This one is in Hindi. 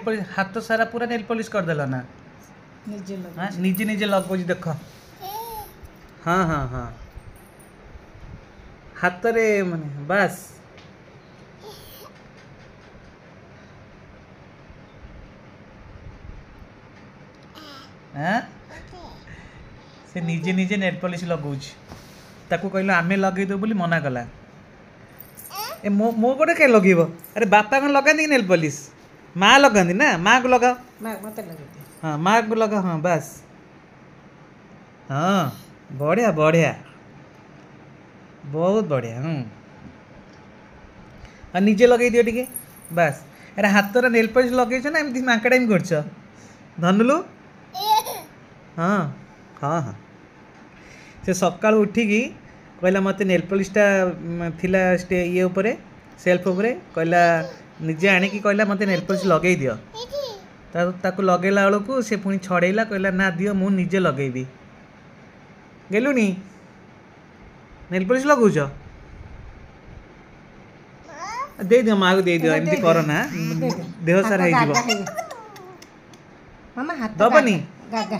पॉलिश हाथ सारा पूरा नेल पॉलिश कर देला ना निजे हाँ निजे निजे लगो देख हाँ हाँ हाँ हाथ रे माने बस हाँ से निजे निजे नेल पॉलिश लगौछ ताकू कहलो आमे लगै दो बोली मना कला ए मो गोटे के लगेबो अरे बापा कौन लगाती नेल पॉलिश माँ लगाती ना माँ को लगाओ मत लगे हाँ माँ को लगा हाँ बस हाँ बढ़िया बढ़िया बहुत बढ़िया हाँ निजे लगे दियो टिके बस अरे हाथ रे नेल पॉलिश लगे ना एमती मांकड़ामी करछ धनुलु हाँ हाँ हाँ से सकाल उठिकी कहला मत नेल पॉलिशटा थिला स्टे ये उपरे सेल्फ उपरे कहला निजे आनिकी कहला मत नेल पॉलिश लगे दियो ताकू लगेला बेलू से पुणी छड़ेला कहला ना दियो मु निजे लगेबी गेलुनी नेल पॉलिश लगौछ दे दियो माँ को दे दियो एमती कर ना देह सारा मामा हाथ दबनी गागा